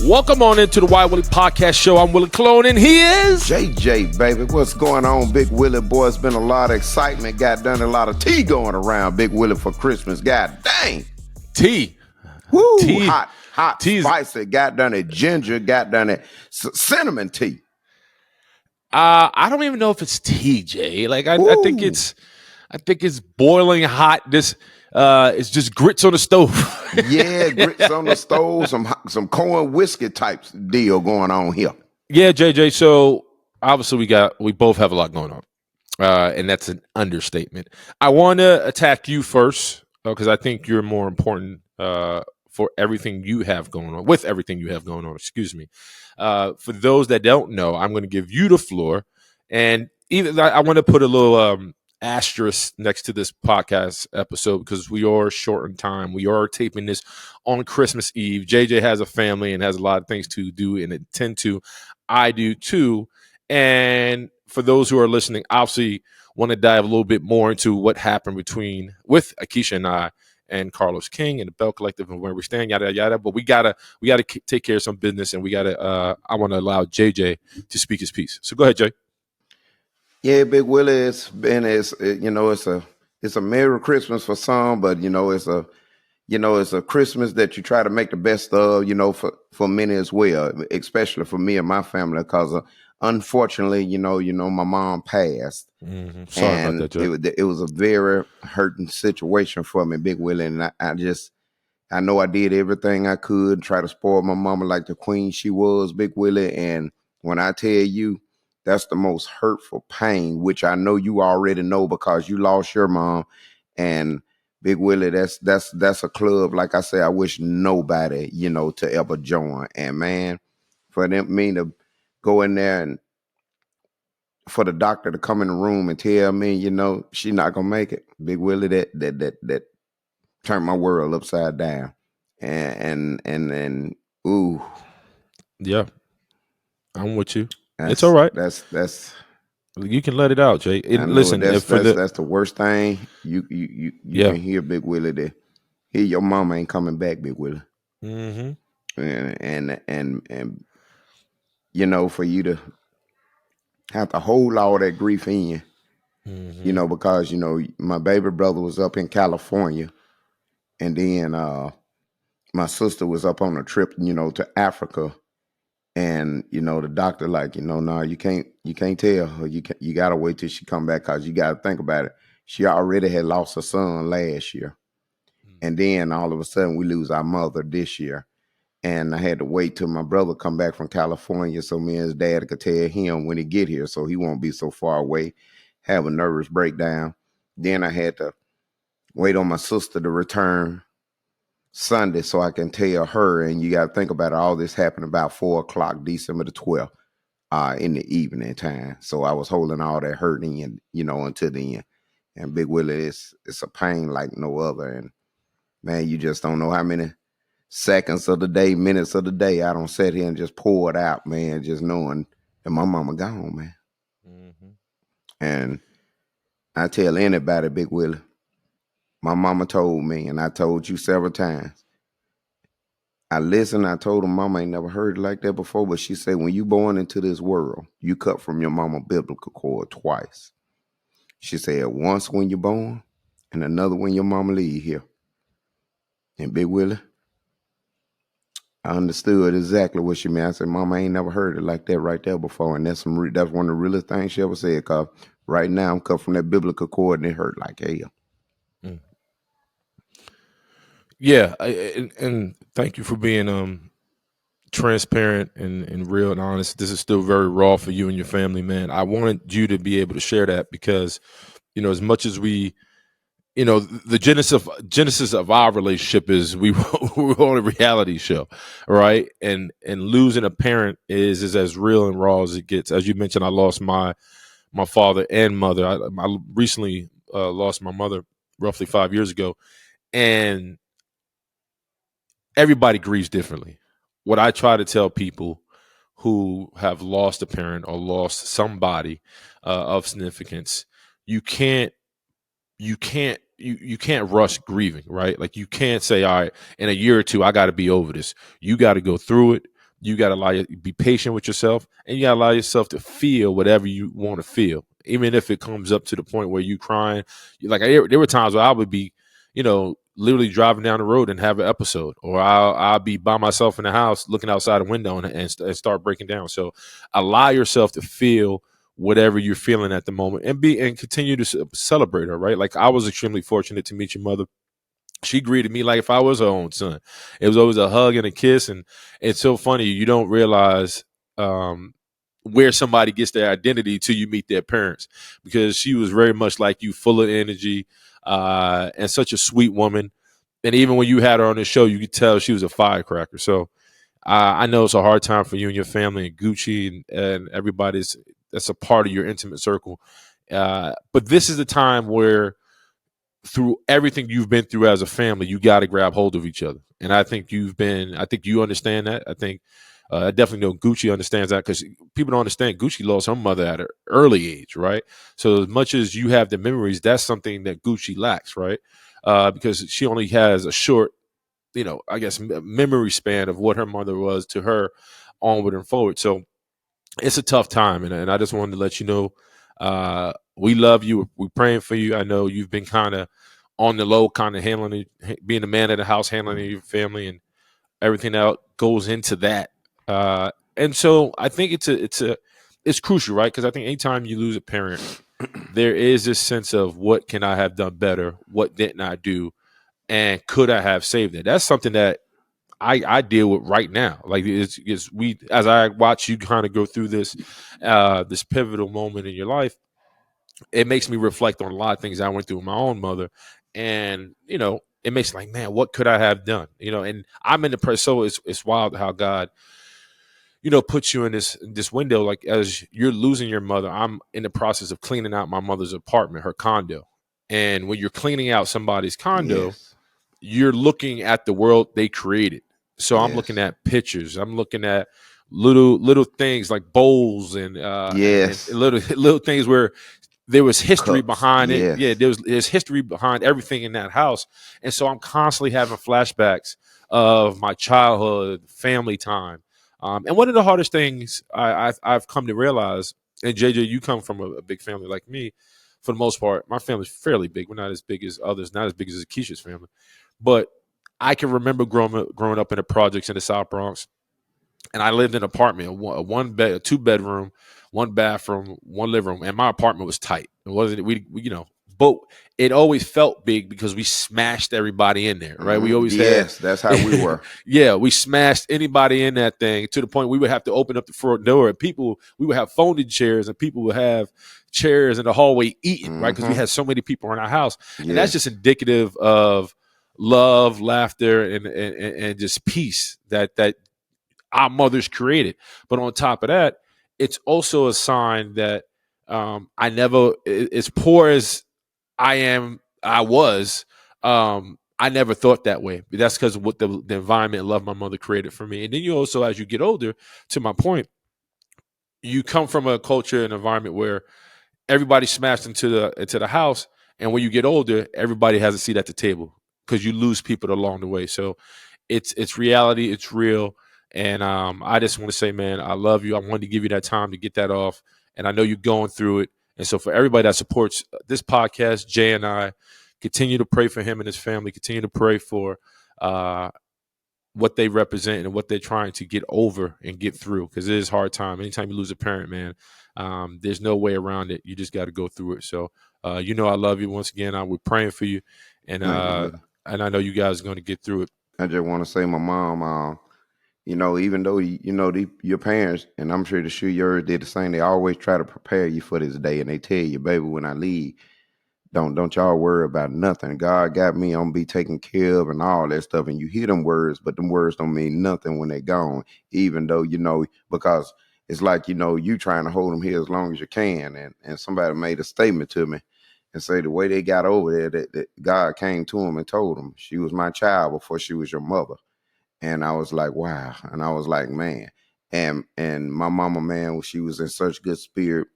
Welcome on into the Why Willie Podcast Show. I'm Willie Clone, and he is JJ, baby. What's going on, Big Willie? Boy, it's been a lot of excitement. Got done a lot of tea going around, Big Willie, for Christmas. God dang. tea. Woo, Tea. hot, Tea's- spicy. Got done at ginger. Got done at cinnamon tea. I don't even know if it's tea, Jay. Like I think it's boiling hot. This it's just grits on the stove. Yeah, grits on the stove. Some corn whiskey types deal going on here. Yeah, JJ. So obviously we both have a lot going on, and that's an understatement. I want to attack you first because I think you're more important for everything you have going on. With everything you have going on, excuse me. For those that don't know, I'm going to give you the floor, and even I want to put a little asterisk next to this podcast episode because we are short in time. We are taping this on Christmas Eve. JJ has a family and has a lot of things to do and intend to. I do too. And for those who are listening, obviously want to dive a little bit more into what happened with Akeisha and I and Carlos King and the Belle Collective and where we stand, yada yada. But we gotta take care of some business, and I want to allow JJ to speak his piece. So go ahead, Jay. Yeah, Big Willie, it's a Merry Christmas for some, but it's a Christmas that you try to make the best of, for many as well, especially for me and my family, because unfortunately, my mom passed. Mm-hmm. Sorry about that, Jay. It was a very hurting situation for me, Big Willie, and I know I did everything I could, try to spoil my mama like the queen she was, Big Willie, and when I tell you, that's the most hurtful pain, which I know you already know because you lost your mom. And Big Willie, that's a club, like I say, I wish nobody, to ever join. And man, for me to go in there and for the doctor to come in the room and tell me, she's not gonna make it, Big Willie, that turned my world upside down. And ooh. Yeah. I'm with you. It's all right. That's You can let it out, Jay. Listen, that's the worst thing you can hear, Big Willie. To hear your mama ain't coming back, Big Willie. Mm-hmm. And for you to have to hold all that grief in you, because my baby brother was up in California, and then my sister was up on a trip, to Africa. And the doctor no, you can't tell her. You gotta wait till she come back because you gotta think about it. She already had lost her son last year, and then all of a sudden we lose our mother this year. And I had to wait till my brother come back from California so me and his dad could tell him when he get here, so he won't be so far away, have a nervous breakdown. Then I had to wait on my sister to return Sunday so I can tell her, and you got to think about it, all this happened about 4:00 December the 12th in the evening time. So I was holding all that hurt in, until the end. And Big Willie, it's a pain like no other. And man, you just don't know how many seconds of the day, minutes of the day I don't sit here and just pour it out, man, just knowing that my mama gone, man. Mm-hmm. And I tell anybody, Big Willie, my mama told me, and I told you several times. I listened, I told her mama ain't never heard it like that before, but she said, when you born into this world, you cut from your mama biblical cord twice. She said, once when you're born, and another when your mama leave here. And Big Willie, I understood exactly what she meant. I said, mama ain't never heard it like that right there before, and that's one of the realest things she ever said, because right now I'm cut from that biblical cord, and it hurt like hell. Mm. Yeah, and thank you for being transparent and real and honest. This is still very raw for you and your family, man. I wanted you to be able to share that because, as much as we, the genesis of our relationship is we're on a reality show, right? And losing a parent is as real and raw as it gets. As you mentioned, I lost my father and mother. I recently lost my mother roughly 5 years ago, and everybody grieves differently. What I try to tell people who have lost a parent or lost somebody of significance, you can't rush grieving, right? Like you can't say, all right, in a year or two, I got to be over this. You got to go through it, you got to be patient with yourself, and you got to allow yourself to feel whatever you want to feel, even if it comes up to the point where you crying. Like there were times where I would be, literally driving down the road and have an episode, or I'll be by myself in the house looking outside the window and start breaking down. So allow yourself to feel whatever you're feeling at the moment, and continue to celebrate her. Right? Like I was extremely fortunate to meet your mother. She greeted me like if I was her own son. It was always a hug and a kiss, and it's so funny. You don't realize where somebody gets their identity till you meet their parents, because she was very much like you, full of energy, and such a sweet woman. And even when you had her on the show, you could tell she was a firecracker. So I know it's a hard time for you and your family and Gucci and everybody's that's a part of your intimate circle. But this is the time where, through everything you've been through as a family, you got to grab hold of each other. And I think I think you understand that. I think I definitely know Gucci understands that, because people don't understand Gucci lost her mother at an early age, right? So as much as you have the memories, that's something that Gucci lacks, right? Because she only has a short, I guess, memory span of what her mother was to her onward and forward. So it's a tough time, and I just wanted to let you know we love you. We're praying for you. I know you've been kind of on the low, kind of handling it, being the man of the house, handling your family, and everything that goes into that. And so I think it's crucial, right? Because I think anytime you lose a parent, there is this sense of what can I have done better, what didn't I do, and could I have saved it? That's something that I deal with right now. Like it's we as I watch you kind of go through this pivotal moment in your life, it makes me reflect on a lot of things I went through with my own mother, and it makes me like, man, what could I have done? And I'm in the press, so it's wild how God puts you in this window. Like as you're losing your mother, I'm in the process of cleaning out my mother's apartment, her condo, and when you're cleaning out somebody's condo, Yes. you're looking at the world they created. So I'm looking Yes. at pictures. I'm looking at little things like bowls and Yes. little things where there was history Cups. behind it. Yeah, Yes. there's history behind everything in that house. And so I'm constantly having flashbacks of my childhood, family time. And one of the hardest things I've come to realize, and JJ, you come from a big family like me. For the most part, my family's fairly big. We're not as big as others, not as big as Keisha's family. But I can remember growing up in the projects in the South Bronx, and I lived in an apartment, a one bed, a 2 bedroom, one bathroom, one living room, and my apartment was tight. It wasn't but it always felt big because we smashed everybody in there, right? We always had, Yes, that's how we were. yeah, we smashed anybody in that thing to the point we would have to open up the front door, and we would have folding chairs, and people would have chairs in the hallway eating, right? Because we Hmm. had so many people in our house, and that's just Yes. indicative of love, laughter, and just peace that our mothers created. But on top of that, it's also a sign that I never, as poor as I was, I never thought that way. That's because of what the environment and love my mother created for me. And then you also, as you get older, to my point, you come from a culture and environment where everybody smashed into the house, and when you get older, everybody has a seat at the table because you lose people along the way. So it's reality, it's real, and I just want to say, man, I love you. I wanted to give you that time to get that off, and I know you're going through it. And so for everybody that supports this podcast, Jay and I continue to pray for him and his family. Continue to pray for uh, what they represent and what they're trying to get over and get through, because it is hard time. Anytime you lose a parent, man, there's no way around it. You just got to go through it. So I love you once again. We're praying for you, and Thank you, uh, brother. and I know you guys are going to get through it. I just want to say, my mom, even though your parents, and I'm sure yours did the same, they always try to prepare you for this day, and they tell you, baby, when I leave, don't y'all worry about nothing. God got me. I'm gonna be taken care of and all that stuff. And you hear them words, but them words don't mean nothing when they're gone. Even though because it's like you trying to hold them here as long as you can. And somebody made a statement to me and say the way they got over there, that God came to them and told them she was my child before she was your mother. And I was like, wow. And I was like, man. And my mama, man, she was in such good spirit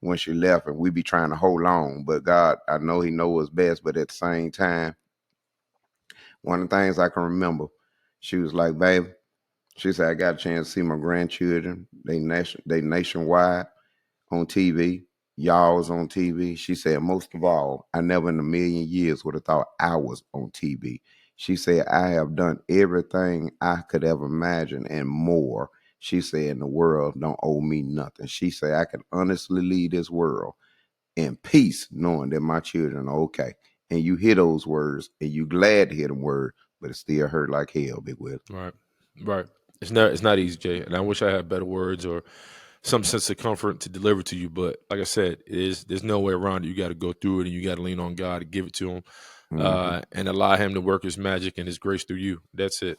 when she left, and we be trying to hold on. But God, I know He knows what's best. But at the same time, one of the things I can remember, she was like, "Baby, She said, I got a chance to see my grandchildren. They nationwide on TV. Y'all was on TV. She said, most of all, I never in a million years would have thought I was on TV. She said, I have done everything I could ever imagine and more. She said, the world don't owe me nothing. She said, I can honestly leave this world in peace knowing that my children are okay. And you hear those words and you glad to hear them words, but it still hurt like hell, Big Will. Right, right. It's not easy, Jay. And I wish I had better words or some sense of comfort to deliver to you. But like I said, there's no way around it. You got to go through it, and you got to lean on God to give it to Him, Mm-hmm. and allow Him to work His magic and His grace through you. That's it.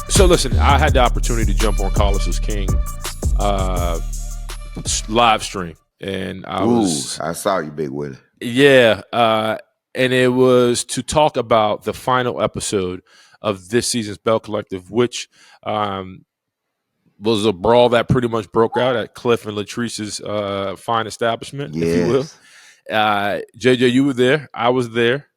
So listen, I had the opportunity to jump on Carlos's King uh, live stream, and I saw you, Big Willie. yeah, and it was to talk about the final episode of this season's Belle Collective, which um, was a brawl that pretty much broke out at Cliff and Latrice's fine establishment, if you will. Yes. JJ, you were there. I was there.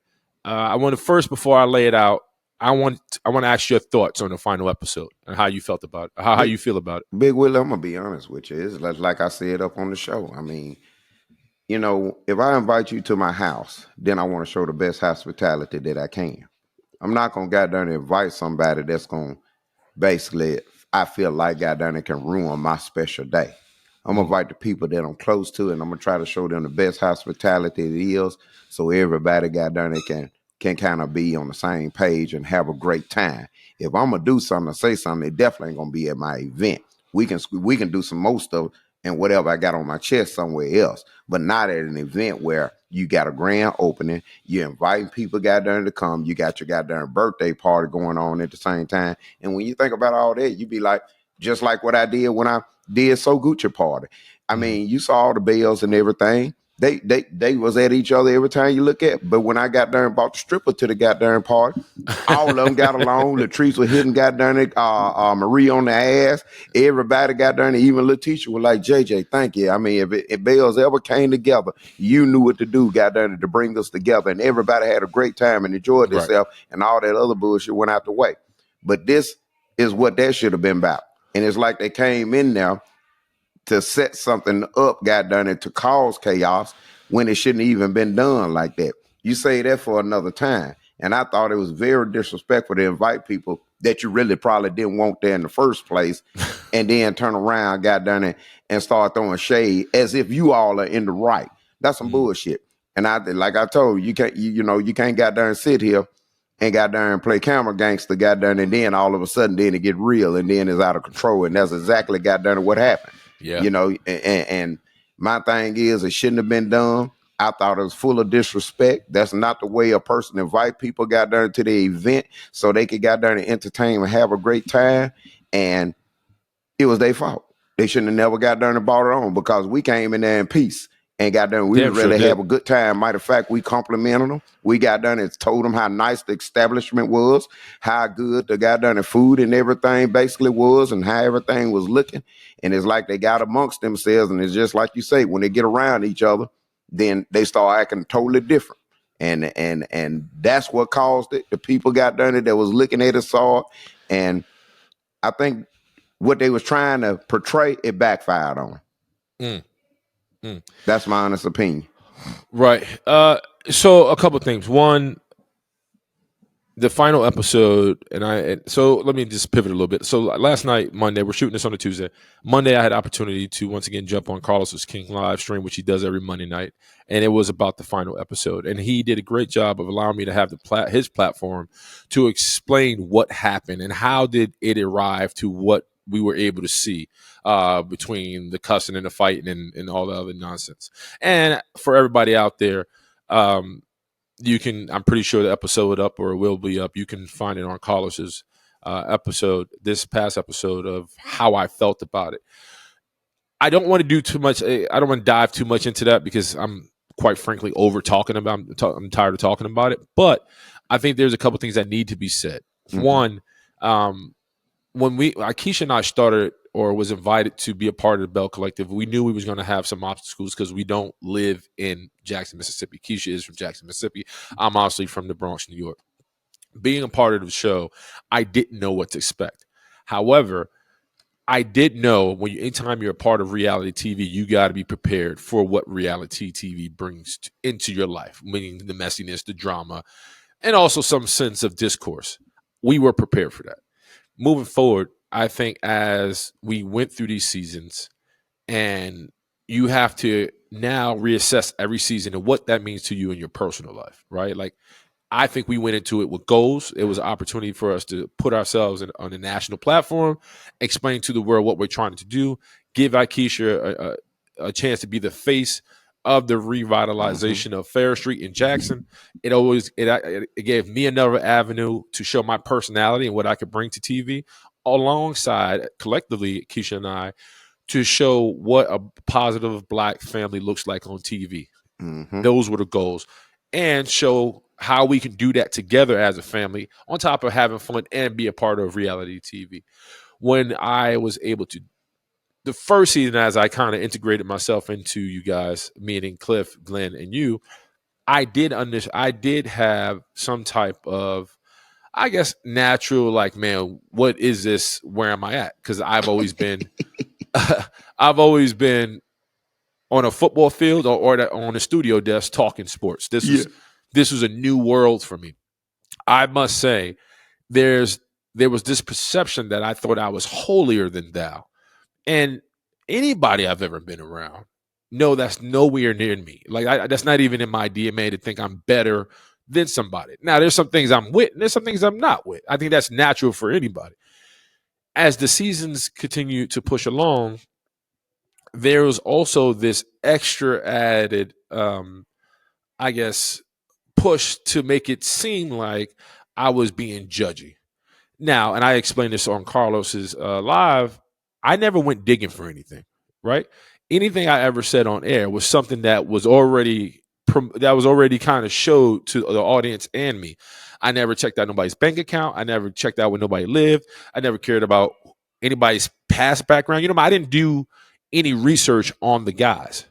I want to first, before I lay it out, I want to ask your thoughts on the final episode and how you felt about it, how Big, you feel about it. Big Willie, I'm gonna be honest with you. It's like I said up on the show. I mean, if I invite you to my house, then I want to show the best hospitality that I can. I'm not gonna go down and invite somebody that's gonna basically, I feel like goddamn it can ruin my special day. I'm gonna invite the people that I'm close to, and I'm gonna try to show them the best hospitality it is, so everybody goddamn it can kind of be on the same page and have a great time. If I'm gonna do something or say something, it definitely ain't gonna be at my event. We can do some most of and whatever I got on my chest somewhere else, but not at an event where you got a grand opening, you're inviting people goddamn to come, you got your goddamn birthday party going on at the same time. And when you think about all that, you be like, just like what I did when I did So Gucci party. I mean, you saw all the bells and everything. They was at each other every time you look at. But when I got there and bought the stripper to the goddamn party, all of them got along. Latrice was hitting goddamn it, Marie on the ass. Everybody got there, and even Letitia was like, JJ, thank you. I mean, if bells ever came together, you knew what to do, goddamn it, to bring us together. And everybody had a great time and enjoyed Right. themselves, and all that other bullshit went out the way. But this is what that should have been about. And it's like they came in there to set something up, got done it to cause chaos when it shouldn't even been done like that. You say that for another time. And I thought it was very disrespectful to invite people that you really probably didn't want there in the first place, and then turn around, got done it, and start throwing shade as if you all are in the right. That's some bullshit. And like I told you, you can't got there and sit here and got there and play camera gangster, got there, and then all of a sudden, then it get real, and then it's out of control, and that's exactly got there what happened. Yeah. And my thing is, it shouldn't have been done. I thought it was full of disrespect. That's not the way a person invite people got there to the event so they could got there and entertain and have a great time. And it was their fault. They shouldn't have never got there and brought it on, because we came in there in peace and got done. We Damn was ready sure to have did. a good time. Matter of fact, we complimented them. We got done and told them how nice the establishment was, how good the got done and food and everything basically was, and how everything was looking. And it's like they got amongst themselves, and it's just like you say, when they get around each other, then they start acting totally different. And that's what caused it. The people got done it that was looking at it saw it, and I think what they was trying to portray, it backfired on. That's my honest opinion. Right. So a couple of things. One, the final episode, so let me just pivot a little bit. So last night, Monday, we're shooting this on a Tuesday. Monday, I had opportunity to once again jump on Carlos's King live stream, which he does every Monday night, and it was about the final episode. And he did a great job of allowing me to have his platform to explain what happened and how did it arrive to what we were able to see between the cussing and the fighting and all the other nonsense. And for everybody out there, you can, I'm pretty sure the episode up, or it will be up. You can find it on Carlos's episode, this past episode, of how I felt about it. I don't want to do too much. I don't want to dive too much into that because I'm quite frankly over talking about. I'm tired of talking about it. But I think there's a couple things that need to be said. Mhm. One, when Keisha and I started or was invited to be a part of the Belle Collective, we knew we was going to have some obstacles because we don't live in Jackson, Mississippi. Keisha is from Jackson, Mississippi. I'm obviously from the Bronx, New York. Being a part of the show, I didn't know what to expect. However, I did know anytime you're a part of reality TV, you got to be prepared for what reality TV brings into your life, meaning the messiness, the drama, and also some sense of discourse. We were prepared for that. Moving forward, I think as we went through these seasons, and you have to now reassess every season and what that means to you in your personal life, right? Like, I think we went into it with goals. It was an opportunity for us to put ourselves on a national platform, explain to the world what we're trying to do, give Akeisha a chance to be the face of the revitalization of Fair Street in Jackson. It gave me another avenue to show my personality and what I could bring to TV, alongside collectively Keisha and I, to show what a positive Black family looks like on TV. Those were the goals, and show how we can do that together as a family, on top of having fun and be a part of reality TV. When I was able to, the first season, as I kind of integrated myself into you guys, meaning Cliff, Glenn, and you, I did have some type of, I guess, natural, like, man, what is this? Where am I at? Because I've always been, I've always been on a football field or on a studio desk talking sports. This was a new world for me. I must say, there was this perception that I thought I was holier than thou, and anybody I've ever been around, no, that's nowhere near me. Like, that's not even in my DNA to think I'm better than somebody. Now, there's some things I'm with, and there's some things I'm not with. I think that's natural for anybody. As the seasons continue to push along, there was also this extra added, I guess, push to make it seem like I was being judgy. Now, and I explained this on Carlos's live, I never went digging for anything, right? Anything I ever said on air was something that was already kind of showed to the audience and me. I never checked out nobody's bank account. I never checked out where nobody lived. I never cared about anybody's past background. I didn't do any research on the guys.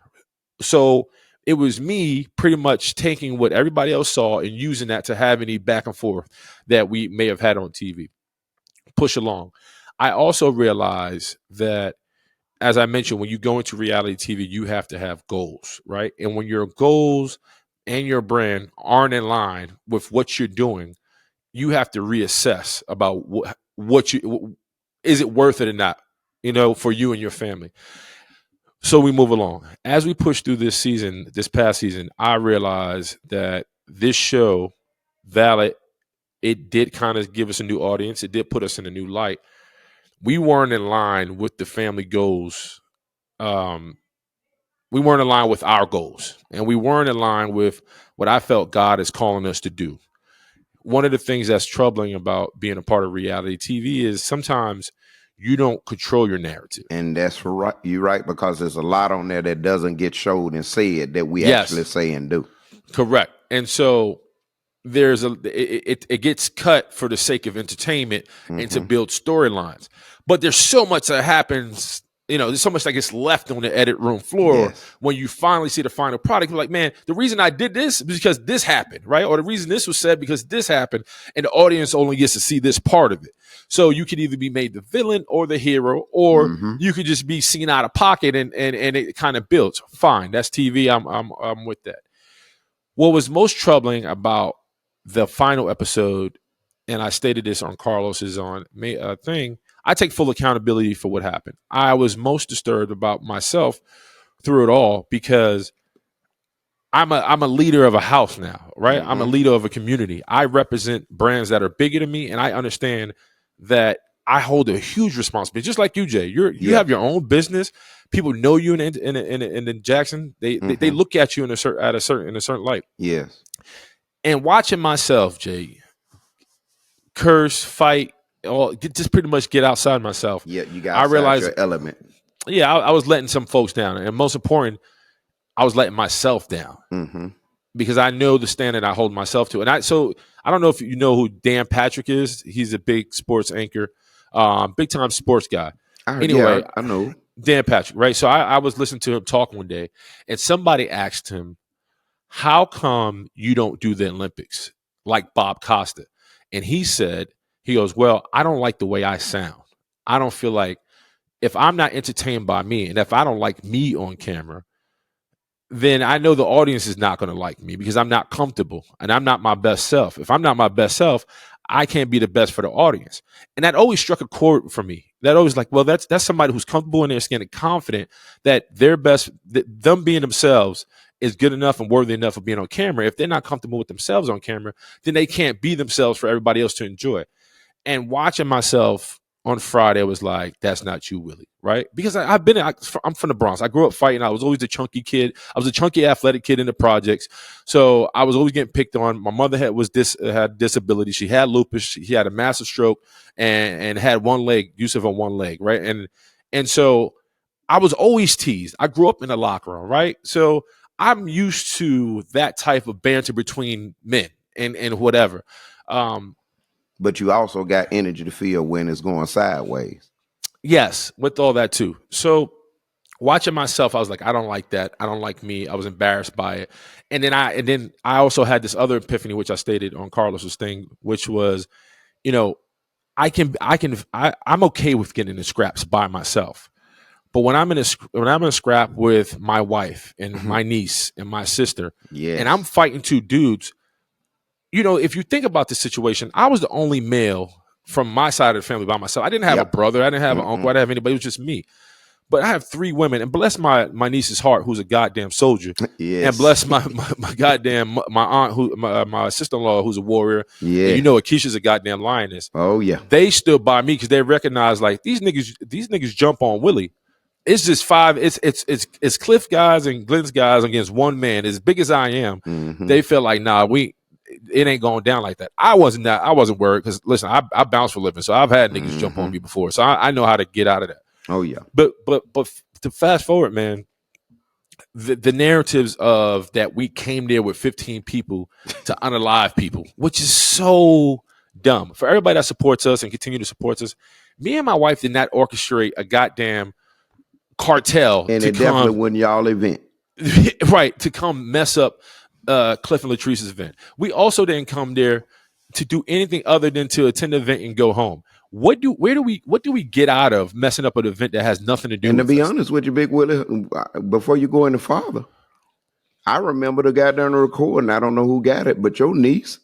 So it was me pretty much taking what everybody else saw and using that to have any back and forth that we may have had on TV. Push along. I also realized that, as I mentioned, when you go into reality TV, you have to have goals, right? And when your goals and your brand aren't in line with what you're doing, you have to reassess about is it worth it or not, for you and your family. So we move along. As we push through this past season, I realized that this show, Valid, it did kind of give us a new audience. It did put us in a new light. We weren't in line with the family goals. We weren't in line with our goals, and we weren't in line with what I felt God is calling us to do. One of the things that's troubling about being a part of reality TV is sometimes you don't control your narrative. And that's right. You're right, because there's a lot on there that doesn't get showed and said that we actually say and do. Correct. And so it gets cut for the sake of entertainment and to build storylines. But there's so much that happens. There's so much that gets left on the edit room floor when you finally see the final product. You're like, man, the reason I did this is because this happened, right? Or the reason this was said because this happened, and the audience only gets to see this part of it. So you could either be made the villain or the hero, or you could just be seen out of pocket, and it kind of builds. Fine, that's TV. I'm with that. What was most troubling about the final episode, and I stated this on Carlos's thing, I take full accountability for what happened. I was most disturbed about myself through it all because I'm a leader of a house now, right? I'm a leader of a community. I represent brands that are bigger than me, and I understand that I hold a huge responsibility. Just like you, Jay, you have your own business. People know you in Jackson. They look at you in a certain light. Yes. And watching myself, Jay, curse, fight, just pretty much get outside myself. Yeah, you got your element. Yeah, I was letting some folks down, and most important, I was letting myself down because I know the standard I hold myself to. And I don't know if you know who Dan Patrick is. He's a big sports anchor. big time sports guy. Yeah, Anyway, I know. Dan Patrick, right? So I was listening to him talk one day, and somebody asked him, how come you don't do the Olympics like Bob Costa? And he said, he goes, well, I don't like the way I sound. I don't feel like, if I'm not entertained by me, and if I don't like me on camera, then I know the audience is not going to like me because I'm not comfortable and I'm not my best self. If I'm not my best self, I can't be the best for the audience. And that always struck a chord for me. That always like, well, that's somebody who's comfortable in their skin and confident that their best, them being themselves is good enough and worthy enough of being on camera. If they're not comfortable with themselves on camera, then they can't be themselves for everybody else to enjoy. And watching myself on Friday was like, that's not you, Willie, right? Because I'm from the Bronx. I grew up fighting. I was always the chunky kid. I was a chunky athletic kid in the projects. So I was always getting picked on. My mother had disability. She had lupus. She had a massive stroke and had one leg, use of a one leg, right? And so I was always teased. I grew up in the locker room, right? So I'm used to that type of banter between men and whatever. But you also got energy to feel when it's going sideways. Yes, with all that too. So watching myself, I was like, I don't like that. I don't like me. I was embarrassed by it. And then I also had this other epiphany, which I stated on Carlos's thing, which was, you know, I'm okay with getting in scraps by myself. But when I'm in a scrap with my wife and my niece and my sister, and I'm fighting two dudes, you know, if you think about the situation, I was the only male from my side of the family by myself. I didn't have a brother. I didn't have an uncle. I didn't have anybody. It was just me. But I have three women, and bless my niece's heart, who's a goddamn soldier. Yes. And bless my goddamn my aunt, my sister-in-law, who's a warrior. Yeah. And you know, Akeisha's a goddamn lioness. Oh yeah. They stood by me because they recognized like these niggas jump on Willie. It's just five. It's Cliff guys and Glenn's guys against one man. As big as I am, they felt like it ain't going down like that. I wasn't worried because listen, I bounce for a living, so I've had niggas jump on me before, so I know how to get out of that. Oh yeah. But to fast forward, man, the narratives of that we came there with 15 people to unalive people, which is so dumb. For everybody that supports us and continue to support us, me and my wife did not orchestrate a goddamn cartel, and it definitely wasn't y'all event, right? To come mess up Cliff and Latrice's event. We also didn't come there to do anything other than to attend the event and go home. What do we get out of messing up an event that has nothing to do with And to be us? honest with you, Big Willie, before you go into father, I remember the guy down the recording. I don't know who got it, but your niece,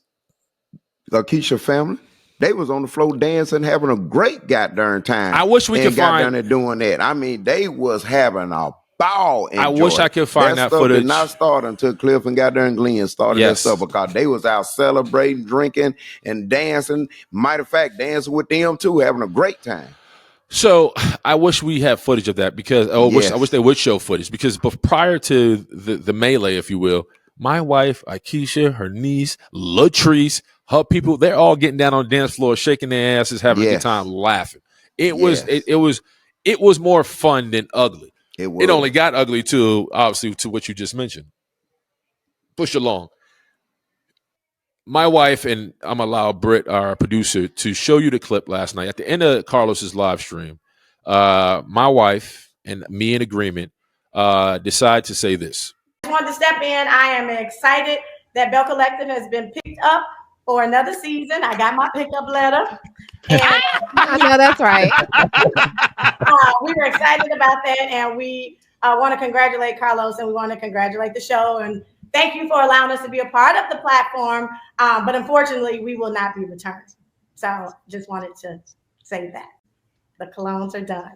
Keisha family, they was on the floor dancing, having a great goddamn time. I wish we could find down there doing that. I mean, they was having a ball. I wish I could find that stuff footage. Did not start until Cliff and goddamn Glenn started that stuff because they was out celebrating, drinking, and dancing. Matter of fact, dancing with them too, having a great time. So I wish we had footage of that because I wish they would show footage because prior to the melee, if you will, my wife, Akeisha, her niece, Latrice, her people, they're all getting down on the dance floor, shaking their asses, having a good time, laughing. It was more fun than ugly. It only got ugly too, obviously, to what you just mentioned. Push along. My wife and I'm allow Britt, our producer, to show you the clip last night at the end of Carlos's live stream. My wife and me in agreement decide to say this. I just wanted to step in. I am excited that Belle Collective has been picked up for another season. I got my pickup letter. And I know that's right. We were excited about that, and we want to congratulate Carlos, and we want to congratulate the show, and thank you for allowing us to be a part of the platform. But unfortunately, we will not be returned. So just wanted to say that. The colognes are done.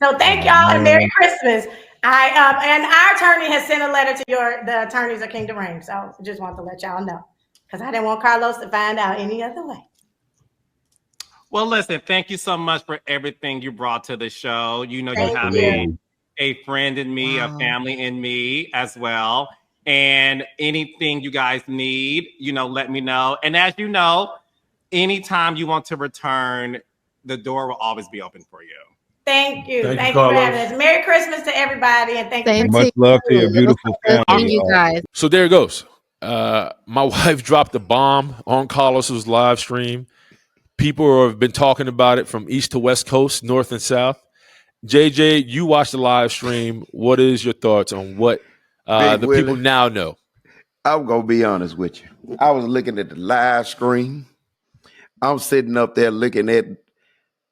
So thank y'all and Merry Christmas. And our attorney has sent a letter to the attorneys of Kingdom Reign. So just want to let y'all know because I didn't want Carlos to find out any other way. Well, listen, thank you so much for everything you brought to the show. You know, you have a friend in me, a family in me as well. And anything you guys need, let me know. And as you know, anytime you want to return, the door will always be open for you. Thank you. Thank you for having us. Merry Christmas to everybody. And thank you. Much love to your beautiful family. You guys. So there it goes. My wife dropped the bomb on Carlos's live stream. People have been talking about it from east to west coast, north and south. JJ, you watched the live stream. What is your thoughts on what Big the people Willie, now know? I'm gonna be honest with you. I was looking at the live stream. I'm sitting up there looking at,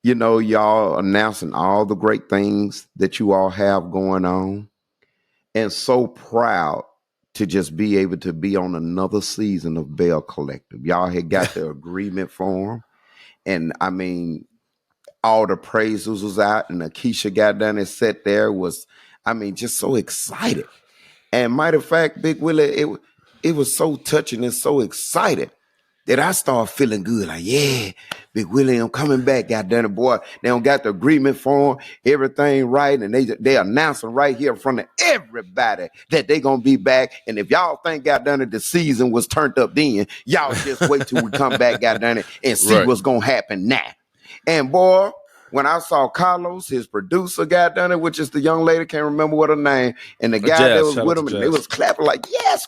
y'all announcing all the great things that you all have going on, and so proud to just be able to be on another season of Belle Collective. Y'all had got the agreement form, and I mean, all the praises was out, and Akeisha got done and sat there was, just so excited. And matter of fact, Big Willie, it was so touching and so excited that I started feeling good. Like, yeah, Big Willie, I'm coming back. Goddamn it, boy. They don't got the agreement form, everything right, and they announcing right here in front of everybody that they gonna be back. And if y'all think goddamn it, the season was turned up then, y'all just wait till we come back, goddamn it, and see what's gonna happen now. And boy, when I saw Carlos, his producer, got done it, which is the young lady, can't remember what her name, and the guy that was with him, and they was clapping like, yes,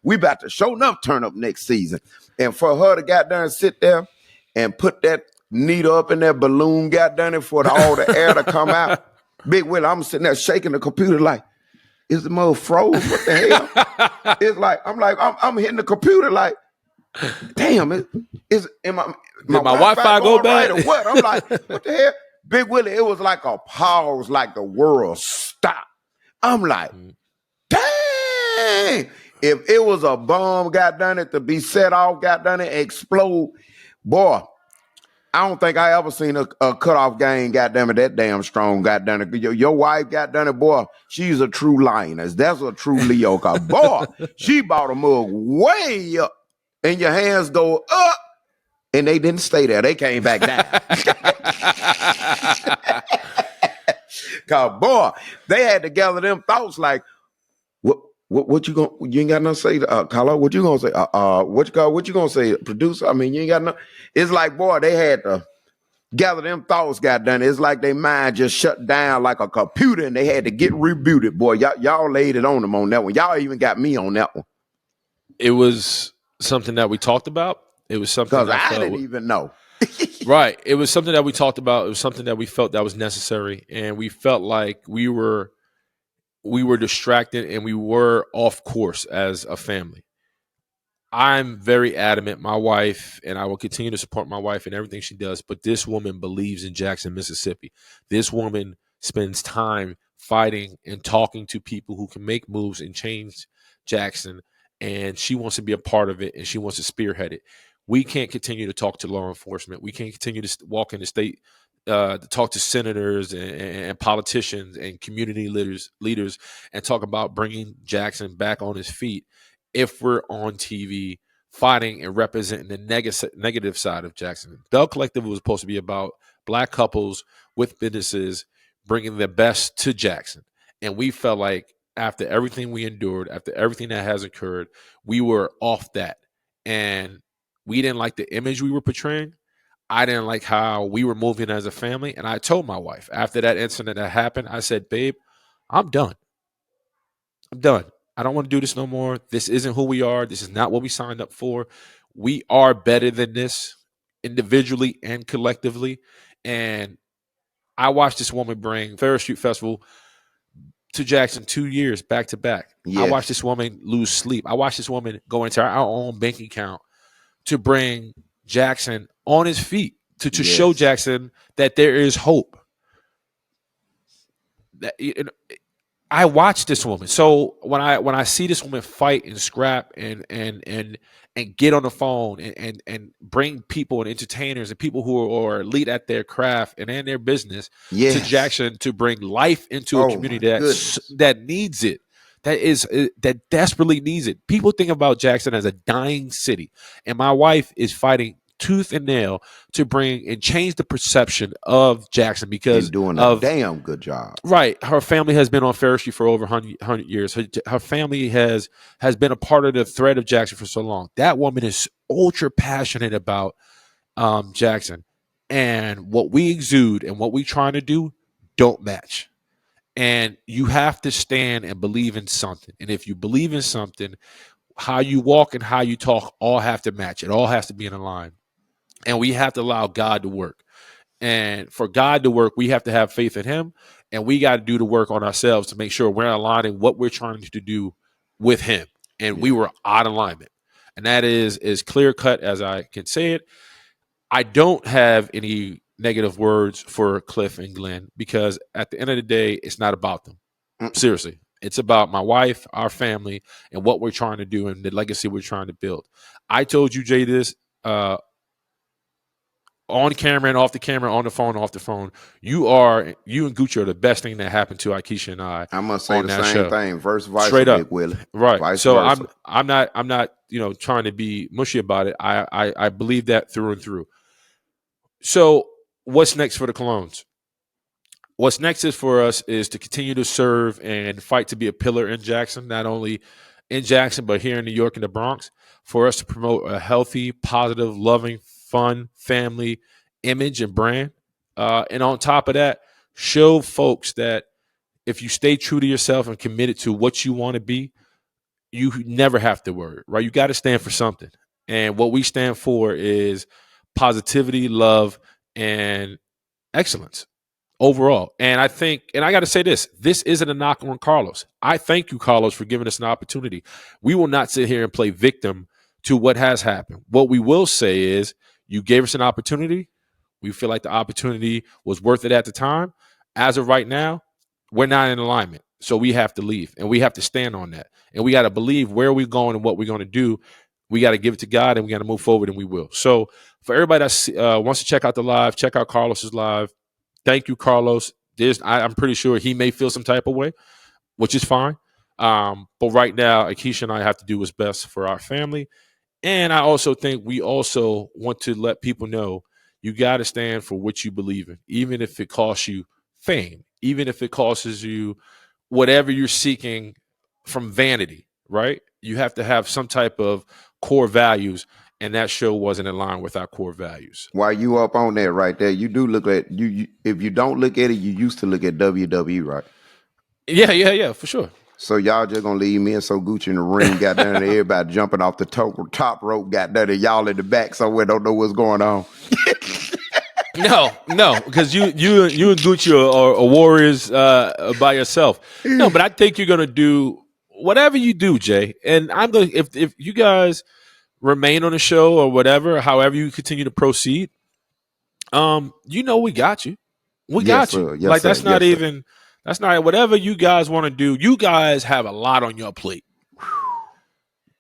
we about to show enough turn up next season. And for her to got done and sit there and put that needle up in that balloon, got done it for all the air to come out. Big Willie, I'm sitting there shaking the computer like, is the mother froze? What the hell? It's like, I'm hitting the computer like, damn, my Wi-Fi go bad right or what? I'm like, what the hell? Big Willie, it was like a pause, like the world stopped. I'm like, dang. If it was a bomb got done it to be set off, got done it, explode, boy, I don't think I ever seen a cutoff game, goddamn it, that damn strong, goddamn it. Your wife, goddamn it, boy, she's a true lioness. That's a true Leo. Cause boy, she bought a mug way up. And your hands go up, and they didn't stay there. They came back down. Cause boy, they had to gather them thoughts like, what you gonna? You ain't got nothing to say, Carlo. What you gonna say? What you gonna say, producer? I mean, you ain't got no. It's like, boy, they had to gather them thoughts. Got done. It's like their mind just shut down like a computer, and they had to get rebooted. Boy, y'all laid it on them on that one. Y'all even got me on that one. It was something that we talked about. It was something because I didn't even know. Right. It was something that we talked about. It was something that we felt that was necessary, and we felt like we were distracted and we were off course as a family. I'm very adamant, my wife, and I will continue to support my wife in everything she does, but this woman believes in Jackson, Mississippi. This woman spends time fighting and talking to people who can make moves and change Jackson, and she wants to be a part of it, and she wants to spearhead it. We can't continue to talk to law enforcement. We can't continue to walk in the state to talk to senators and politicians and community leaders and talk about bringing Jackson back on his feet if we're on TV fighting and representing the negative side of Jackson. Belle Collective was supposed to be about Black couples with businesses bringing the best to Jackson. And we felt like after everything we endured, after everything that has occurred, we were off that. And we didn't like the image we were portraying. I didn't like how we were moving as a family. And I told my wife after that incident that happened, I said, babe, I'm done. I'm done. I don't want to do this no more. This isn't who we are. This is not what we signed up for. We are better than this individually and collectively. And I watched this woman bring Ferris Street Festival to Jackson 2 years back to back. Yes. I watched this woman lose sleep. I watched this woman go into our own bank account to bring Jackson on his feet, to yes. show Jackson that there is hope. That, I watch this woman. So when I see this woman fight and scrap and get on the phone and bring people and entertainers and people who are elite at their craft and in their business yes. to Jackson to bring life into a community that needs it, that desperately needs it. People think about Jackson as a dying city, and my wife is fighting tooth and nail to bring and change the perception of Jackson because and doing a damn good job. Right. Her family has been on Ferris Street for over 100 years. Her family has been a part of the thread of Jackson for so long. That woman is ultra passionate about Jackson. And what we exude and what we trying to do don't match. And you have to stand and believe in something. And if you believe in something, how you walk and how you talk all have to match. It all has to be in line. And we have to allow God to work. And for God to work, we have to have faith in him. And we got to do the work on ourselves to make sure we're aligning what we're trying to do with him. And we were out of alignment. And that is as clear cut as I can say it. I don't have any negative words for Cliff and Glenn because at the end of the day, it's not about them. Seriously. It's about my wife, our family, and what we're trying to do and the legacy we're trying to build. I told you, Jay, this on camera and off the camera, on the phone, off the phone. You and Gucci are the best thing that happened to Akeisha and I. I must say the same thing. Verse vice straight up, Big Willie. Right. Vice so versa. I'm not trying to be mushy about it. I believe that through and through. So what's next for the Colognes? What's next is for us is to continue to serve and fight to be a pillar in Jackson, not only in Jackson, but here in New York and the Bronx, for us to promote a healthy, positive, loving, fun family image and brand. And on top of that, show folks that if you stay true to yourself and committed to what you want to be, you never have to worry, right? You got to stand for something. And what we stand for is positivity, love, and excellence overall. And I think, and I got to say this isn't a knock on Carlos. I thank you, Carlos, for giving us an opportunity. We will not sit here and play victim to what has happened. What we will say is you gave us an opportunity. We feel like the opportunity was worth it at the time. As of right now, we're not in alignment. So we have to leave and we have to stand on that. And we got to believe where we're going and what we're going to do. We got to give it to God and we got to move forward, and we will. So for everybody that wants to check out the live, check out Carlos's live. Thank you, Carlos. I'm pretty sure he may feel some type of way, which is fine. But right now, Akeisha and I have to do what's best for our family. And I also think we also want to let people know you got to stand for what you believe in, even if it costs you fame, even if it costs you whatever you're seeking from vanity, right? You have to have some type of core values, and that show wasn't in line with our core values. While you up on that right there, you do look at you. If you don't look at it, you used to look at WWE, right? Yeah, for sure. So y'all just gonna leave me and so Gucci in the ring, got down there, everybody jumping off the top rope, got down there, y'all in the back somewhere, don't know what's going on. No, because you and Gucci are warriors by yourself. No, but I think you're gonna do whatever you do, Jay. And I'm gonna if you guys remain on the show or whatever, however you continue to proceed, we got you. We got you. Yes, like sir. that's not even. That's not whatever you guys want to do. You guys have a lot on your plate.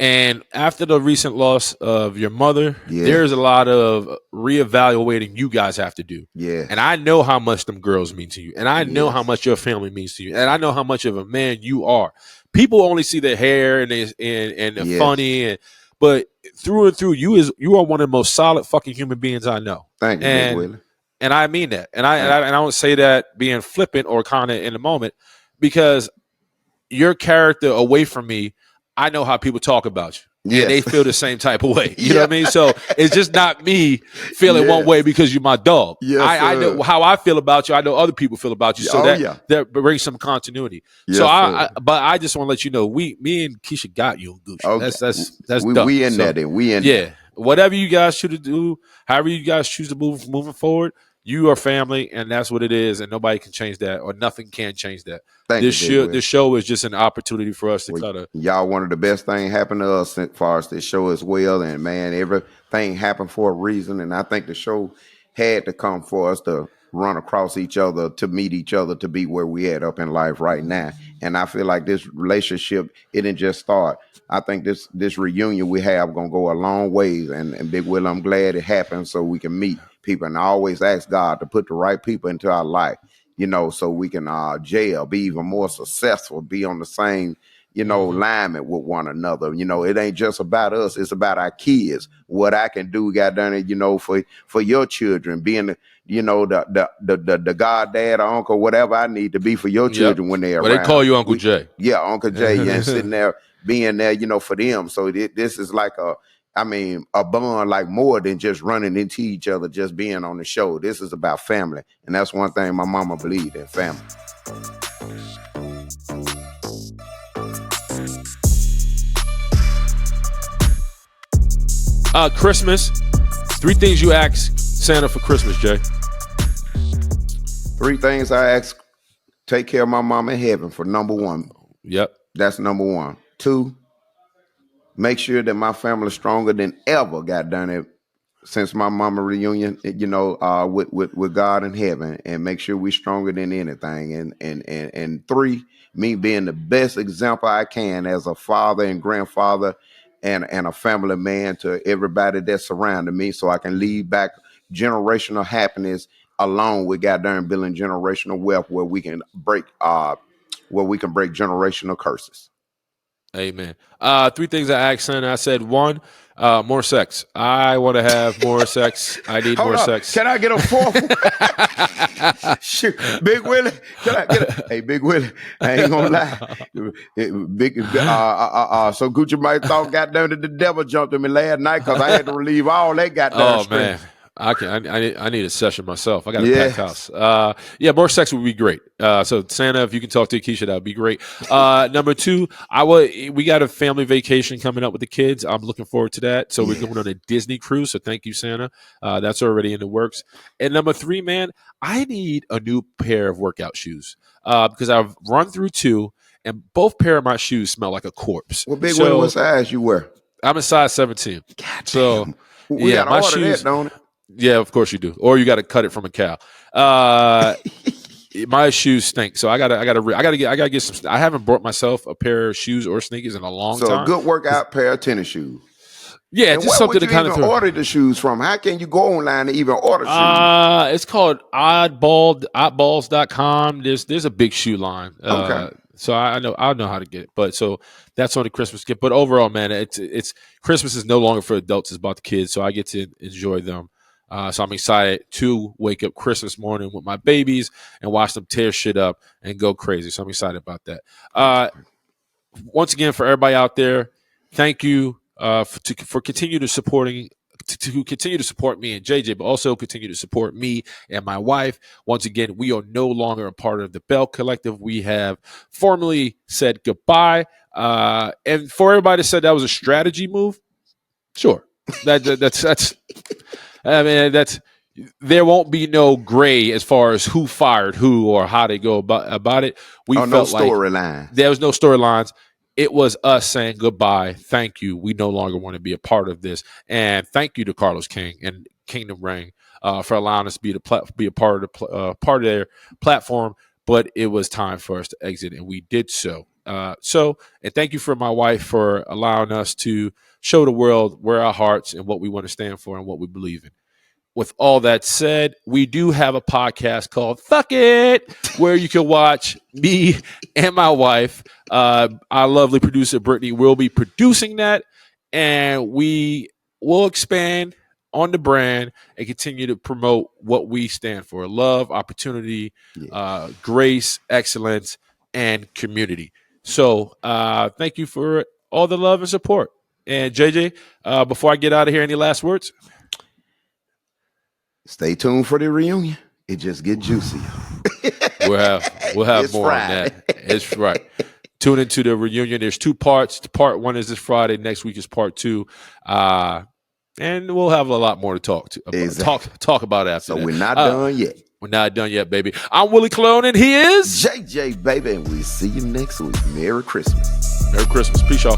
And after the recent loss of your mother, there's a lot of reevaluating you guys have to do. Yeah. And I know how much them girls mean to you. And I know how much your family means to you. And I know how much of a man you are. People only see the hair and the funny, but through and through, you are one of the most solid fucking human beings I know. Thank you, Big Willie. And I mean that. And I don't say that being flippant or kind of in the moment, because your character away from me, I know how people talk about you. Yes. And they feel the same type of way. You know what I mean? So it's just not me feeling one way because you're my dog. Yes, I know how I feel about you. I know other people feel about you. So that brings some continuity. Yes, but I just want to let you know, me and Keisha got you on Gucci. Okay. That's we in that. And we in that. Whatever you guys should do, however you guys choose to moving forward, you are family, and that's what it is, and nobody can change that, or nothing can change that. This show is just an opportunity for us to kind of. Y'all, one of the best things happened to us as far as this show as well, and man, everything happened for a reason, and I think the show had to come for us to run across each other, to meet each other, to be where we at up in life right now. And I feel like this relationship, it didn't just start. I think this reunion we have gonna go a long ways, and Big Will, I'm glad it happened so we can meet people. And I always ask God to put the right people into our life, so we can be even more successful, be on the same alignment with one another. It ain't just about us, it's about our kids. What I can do, goddamn, for your children, being the goddad or uncle, whatever I need to be for your children when they're around. They call you Uncle Jay. Yeah, Uncle Jay, and sitting there being there, for them. So this is like a bond, like more than just running into each other, just being on the show. This is about family. And that's one thing my mama believed in, family. Christmas. 3 things you ask Santa for Christmas, Jay. 3 things I ask: take care of my mom in heaven for number 1. Yep. That's number 1. 2, make sure that my family is stronger than ever. God done it since my mama reunion. With God in heaven, and make sure we're stronger than anything. And 3, me being the best example I can as a father and grandfather and a family man to everybody that surrounded me, so I can leave back generational happiness along with goddamn building generational wealth where we can break generational curses. Amen. 3 things I asked Santa. I said 1, more sex. I want to have more sex. I need Hold more up. sex. Can I get a 4th? Shoot, Big Willie. Can I get a? Hey, Big Willie. I ain't gonna lie. So Gucci might thought goddamn the devil jumped at me last night because I had to relieve all that goddamn stress. Man. I need a session myself. I got a packed house. More sex would be great. So Santa, if you can talk to Keisha, that would be great. Number 2, we got a family vacation coming up with the kids. I'm looking forward to that. So we're going on a Disney cruise. So thank you, Santa. That's already in the works. And number 3, man, I need a new pair of workout shoes because I've run through 2, and both pair of my shoes smell like a corpse. Well, Big Willie, what size you wear? I'm a size 17. God so damn. We gotta my order shoes. that, don't it? Yeah, of course you do. Or you got to cut it from a cow. My shoes stink, so I gotta get some. I haven't bought myself a pair of shoes or sneakers in a long time. So a good workout pair of tennis shoes. Yeah, and just where something would to you kind even of order the shoes from? How can you go online and even order shoes? It's called oddballs.com. There's a big shoe line. Okay. So I know how to get it. But so that's on the Christmas gift. But overall, man, it's Christmas is no longer for adults, it's about the kids. So I get to enjoy them. So I'm excited to wake up Christmas morning with my babies and watch them tear shit up and go crazy. So I'm excited about that. Once again, for everybody out there, thank you for continue to support me and JJ, but also continue to support me and my wife. Once again, we are no longer a part of the Belle Collective. We have formally said goodbye. And for everybody that said that was a strategy move, sure. That's I mean, there won't be no gray as far as who fired who or how they go about it. We felt no like storyline. There was no storylines. It was us saying goodbye. Thank you. We no longer want to be a part of this. And thank you to Carlos King and Kingdom Reign for allowing us to be a part of their platform. But it was time for us to exit, and we did so. And thank you for my wife for allowing us to show the world where our hearts and what we want to stand for and what we believe in. With all that said, we do have a podcast called Fuck It, where you can watch me and my wife. Our lovely producer, Brittany, will be producing that. And we will expand on the brand and continue to promote what we stand for: love, opportunity, grace, excellence, and community. So thank you for all the love and support. And JJ, before I get out of here, any last words? Stay tuned for the reunion. It just gets juicier. We'll have more on that. It's right. Tune into the reunion. There's 2 parts. Part 1 is this Friday. Next week is part 2. And we'll have a lot more to talk about after so that. We're not done yet. We're not done yet, baby. I'm Willie Cologne, and he is JJ, baby, and we'll see you next week. Merry Christmas. Merry Christmas. Peace, y'all.